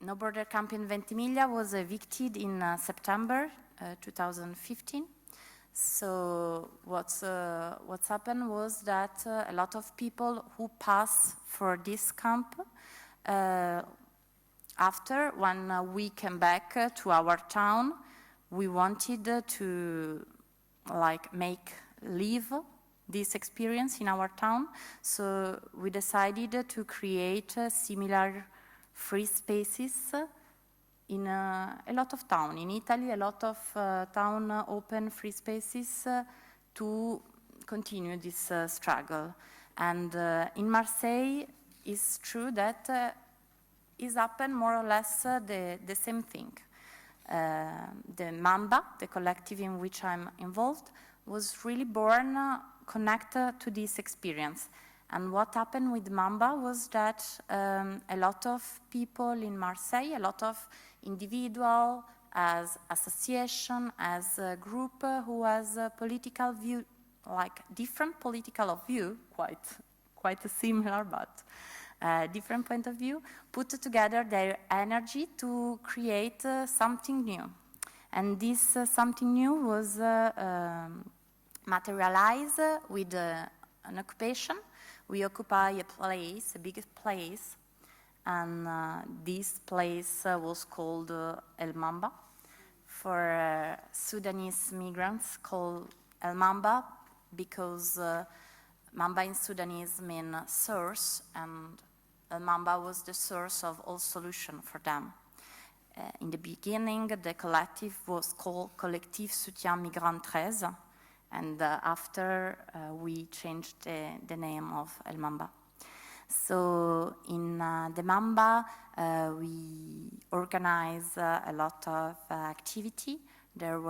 No Border camp in Ventimiglia was evicted in September 2015. So what's happened was that a lot of people who pass for this camp, after when we came back to our town, we wanted to live this experience in our town. So we decided to create similar free spaces in a lot of towns. In Italy, a lot of town open free spaces to continue this struggle. And in Marseille, it's true that it's happened more or less the same thing. The Mamba, the collective in which I'm involved, was really born connected to this experience. And what happened with Mamba was that a lot of people in Marseille, a lot of individuals, as association, as a group who has a political view, like different political view, quite similar, but different point of view, put together their energy to create something new. And this something new was materialized with an occupation. We occupy a place, a big place, and this place was called El Mamba. For Sudanese migrants, called El Mamba because Mamba in Sudanese means source, and El Mamba was the source of all solution for them. In the beginning, the collective was called Collectif Soutien Migrant 13, and after we changed the name of El Mamba. So in the Mamba, we organize a lot of activity. There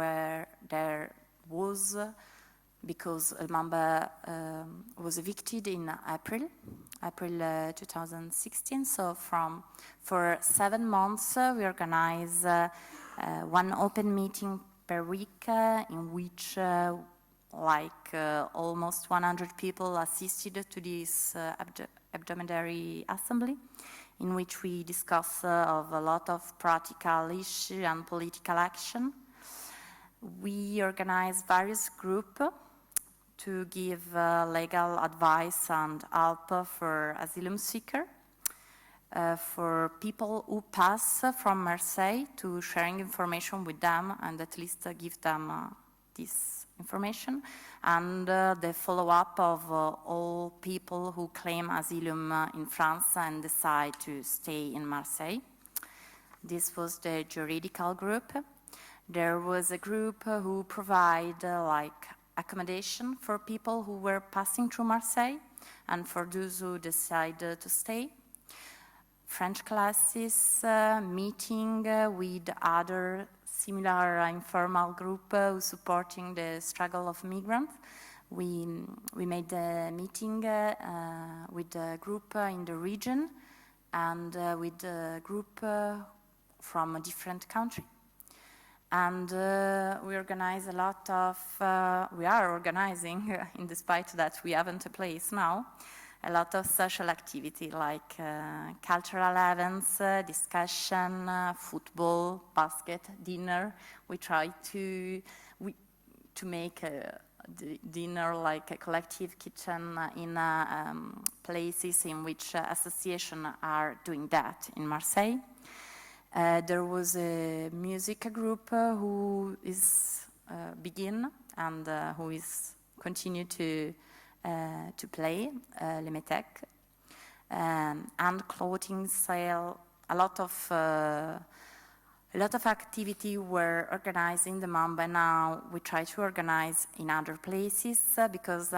was, because El Mamba was evicted in April 2016. So for 7 months, we organize one open meeting per week in which almost 100 people assisted to this hebdomadary assembly, in which we discuss of a lot of practical issues and political action. We organize various groups to give legal advice and help for asylum seekers, for people who pass from Marseille, to sharing information with them and at least give them this information, and the follow-up of all people who claim asylum in France and decide to stay in Marseille. This was the juridical group. There was a group who provide accommodation for people who were passing through Marseille and for those who decide to stay. French classes, meeting with other similar informal group supporting the struggle of migrants. We made a meeting with a group in the region and with a group from a different country. And we organize a lot of, we are organizing, in despite that we haven't a place now, a lot of social activity like cultural events, discussion, football, basket, dinner. We try to make a dinner like a collective kitchen in places in which associations are doing that in Marseille. There was a music group who is begin and who is continue to play, Lemetec, and clothing sale. A lot of activity were organized in the Mamba. Now we try to organize in other places because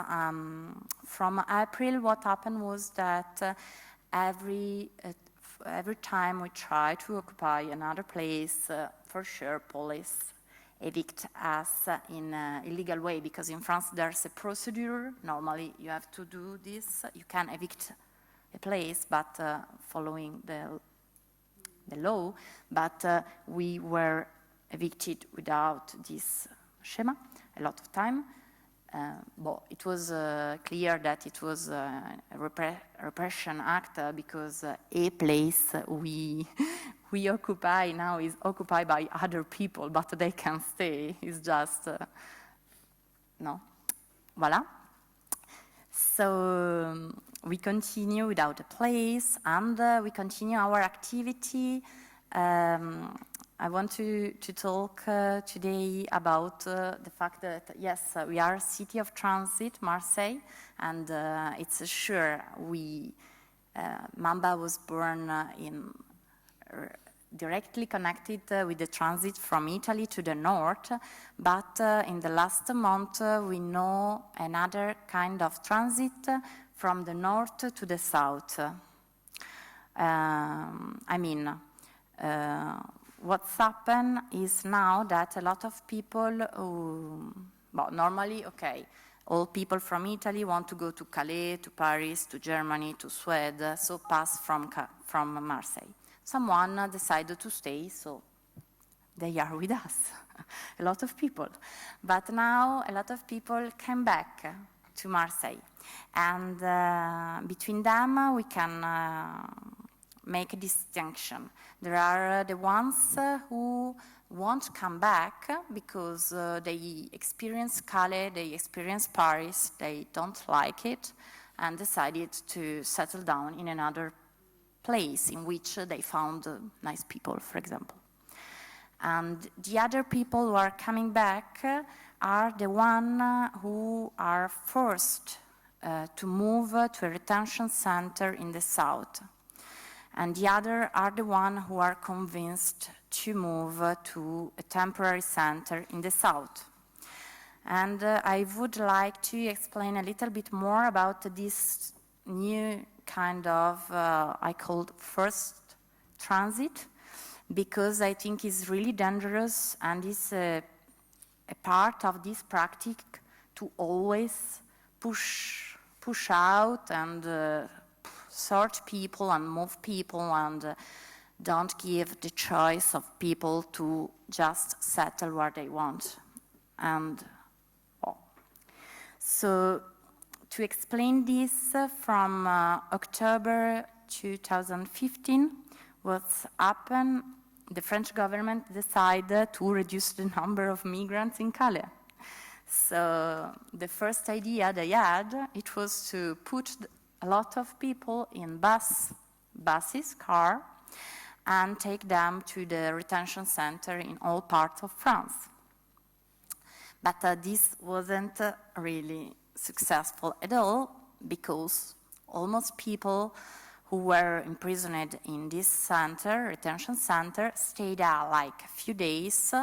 from April what happened was that every time we try to occupy another place, for sure police evict us in an illegal way, because in France there's a procedure. Normally you have to do this. You can evict a place, but following the law. But we were evicted without this schema a lot of time. But it was clear that it was a repression act because a place we we occupy now is occupied by other people, but they can stay. It's just, no. Voila. So we continue without a place, and we continue our activity. I want to talk today about the fact that, yes, we are a city of transit, Marseille, and it's sure Mamba was born directly connected with the transit from Italy to the north, but in the last month we know another kind of transit from the north to the south. What's happened is now that a lot of people who, well, normally, okay, all people from Italy want to go to Calais, to Paris, to Germany, to Sweden, so pass from Marseille. Someone decided to stay, so they are with us, a lot of people. But now a lot of people came back to Marseille. And between them, we can make a distinction. There are the ones who won't come back because they experience Calais, they experience Paris, they don't like it, and decided to settle down in another place in which they found nice people, for example. And the other people who are coming back are the ones who are forced to move to a retention center in the south. And the other are the ones who are convinced to move to a temporary center in the south. And I would like to explain a little bit more about this new kind of, I call first transit, because I think it's really dangerous and is a part of this practice to always push out and sort people and move people and don't give the choice of people to just settle where they want. And so to explain this, from October 2015, what's happened, the French government decided to reduce the number of migrants in Calais. So the first idea they had, it was to put a lot of people in buses, car, and take them to the retention center in all parts of France. But this wasn't really successful at all, because almost people who were imprisoned in this center, retention center, stayed there like a few days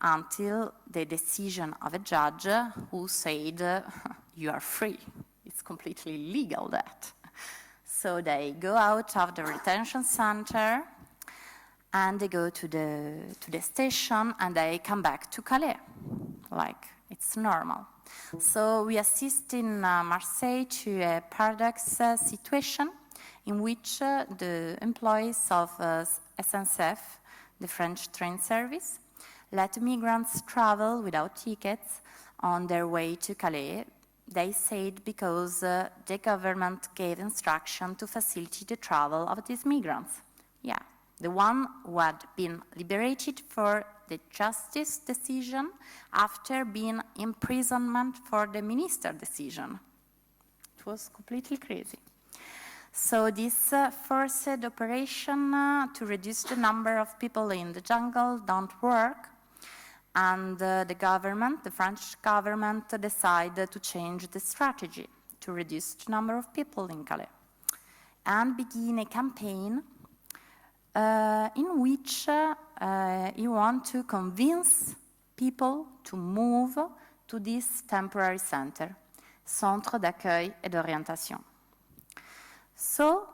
until the decision of a judge who said, you are free. It's completely legal, that. So they go out of the retention center and they go to the station and they come back to Calais, like it's normal. So we assist in Marseille to a paradox situation in which the employees of SNCF, the French train service, let migrants travel without tickets on their way to Calais. They said because the government gave instruction to facilitate the travel of these migrants. Yeah, the one who had been liberated for the justice decision after being imprisonment for the minister decision. It was completely crazy. So this forced operation to reduce the number of people in the jungle don't work. And the government, the French government, decided to change the strategy to reduce the number of people in Calais and begin a campaign in which you want to convince people to move to this temporary center, Centre d'accueil et d'orientation. So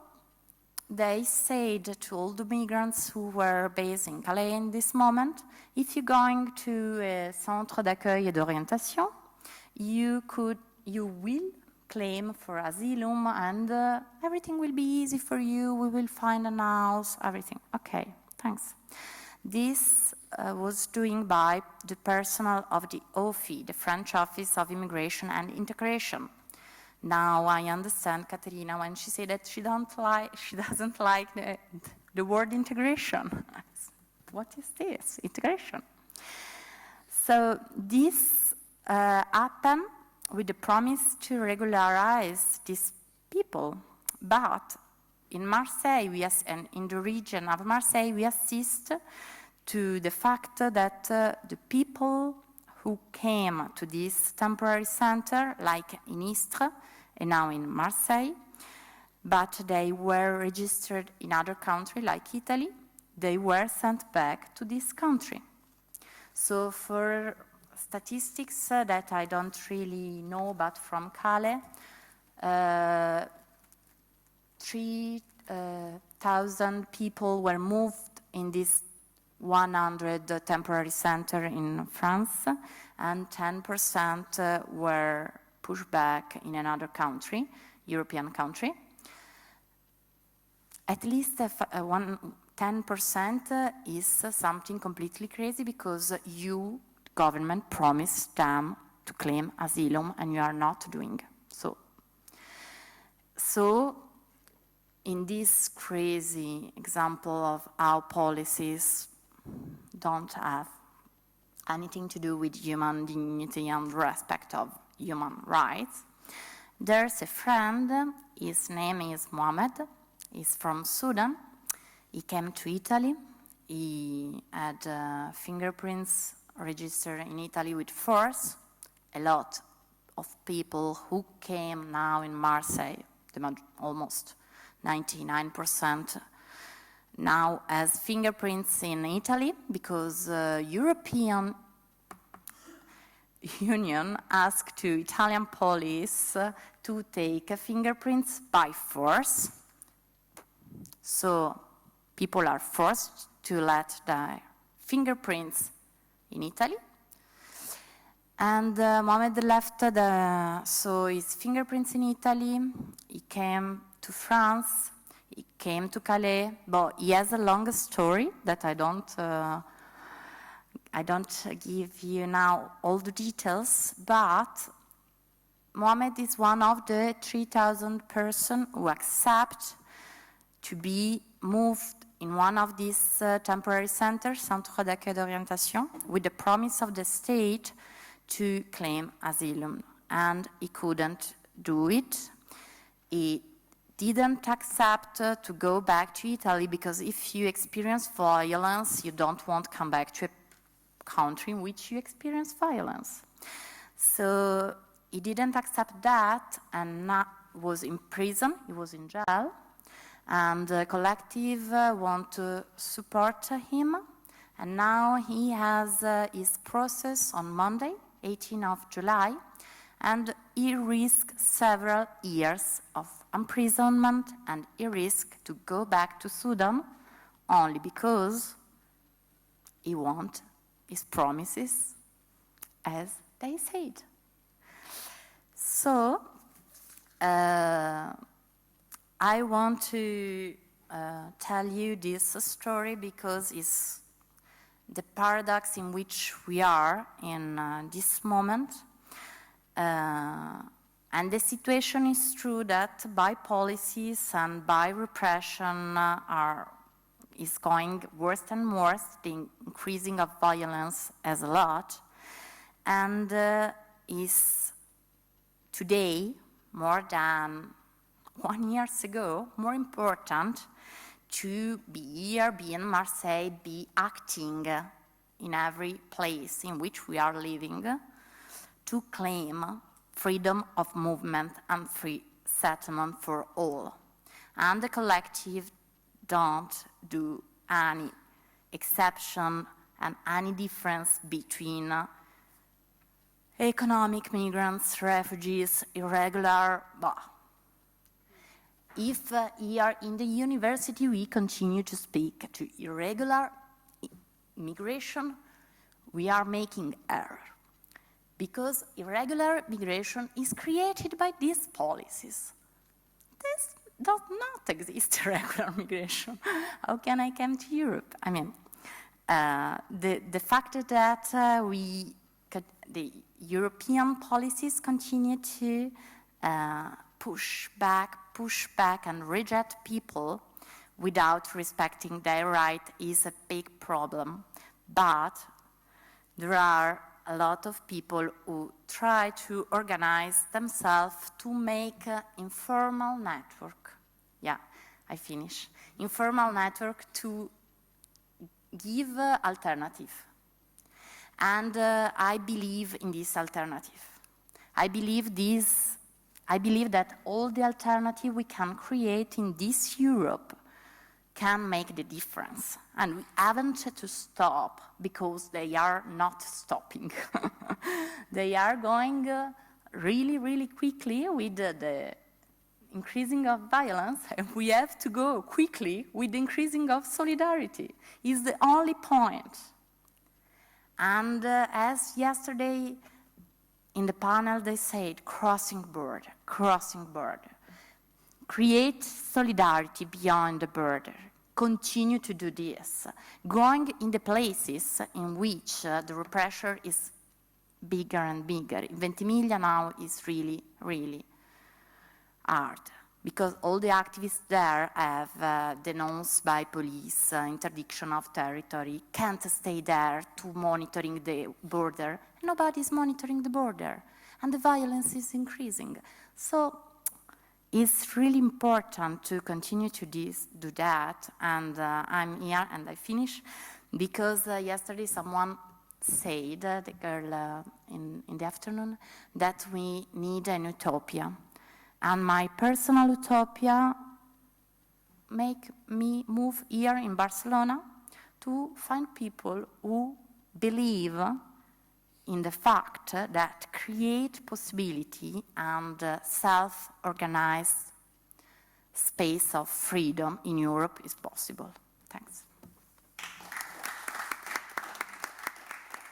they said to all the migrants who were based in Calais in this moment, if you're going to a Centre d'accueil et d'orientation, you will claim for asylum and everything will be easy for you, we will find a house, everything. Okay, thanks. This was doing by the personnel of the OFI, the French Office of Immigration and Integration. Now I understand Caterina when she said that she doesn't like the word integration. What is this? Integration. So this happened with the promise to regularize these people. But in Marseille, and in the region of Marseille, we assist to the fact that the people who came to this temporary center, like in Istres and now in Marseille, but they were registered in other countries like Italy, they were sent back to this country. So for statistics that I don't really know, but from Calais, 3,000 people were moved in this 100 temporary center in France, and 10% were pushed back in another country, European country. At least 10% is something completely crazy, because you, government, promised them to claim asylum and you are not doing so. So in this crazy example of how policies don't have anything to do with human dignity and respect of human rights, there's a friend, his name is Mohamed, he's from Sudan. He came to Italy. He had fingerprints registered in Italy with force. A lot of people who came now in Marseille, almost 99%, now has fingerprints in Italy, because European Union asked to Italian police to take fingerprints by force. So people are forced to let their fingerprints in Italy. And Mohamed left so his fingerprints in Italy. He came to France. He came to Calais. But he has a long story that I don't give you now all the details. But Mohamed is one of the 3,000 persons who accept to be moved in one of these temporary centers, Centre d'accueil d'orientation, with the promise of the state to claim asylum. And he couldn't do it. He didn't accept to go back to Italy, because if you experience violence, you don't want to come back to a country in which you experience violence. So he didn't accept that, and was in prison, he was in jail. And the collective want to support him. And now he has his process on Monday, 18th of July, and he risks several years of imprisonment, and he risks to go back to Sudan only because he wants his promises, as they said. So, I want to tell you this story because it's the paradox in which we are in this moment. And the situation is true that by policies and by repression is going worse and worse. The increasing of violence has a lot. And is today, more than 1 year ago, more important to be here, be in Marseille, be acting in every place in which we are living to claim freedom of movement and free settlement for all. And the collective don't do any exception and any difference between economic migrants, refugees, irregular, if here in the university we continue to speak to irregular migration, we are making error. Because irregular migration is created by these policies. This does not exist, regular migration. How can I come to Europe? I mean, the fact that the European policies continue to push back and reject people without respecting their right is a big problem. But there are a lot of people who try to organize themselves to make an informal network. Yeah, I finish. Informal network to give alternative. And I believe in this alternative. I believe that all the alternative we can create in this Europe can make the difference. And we haven't to stop because they are not stopping. They are going really, really quickly with the increasing of violence, and we have to go quickly with the increasing of solidarity. Is the only point. And as yesterday in the panel they said, crossing border. Create solidarity beyond the border. Continue to do this. Going in the places in which the repression is bigger and bigger. In Ventimiglia now is really, really hard, because all the activists there have denounced by police, interdiction of territory, can't stay there to monitoring the border. Nobody's monitoring the border, and the violence is increasing. So it's really important to continue to do that, and I'm here and I finish, because yesterday someone said, the girl in the afternoon, that we need an utopia. And my personal utopia make me move here in Barcelona to find people who believe in the fact that create possibility and self-organized space of freedom in Europe is possible. Thanks.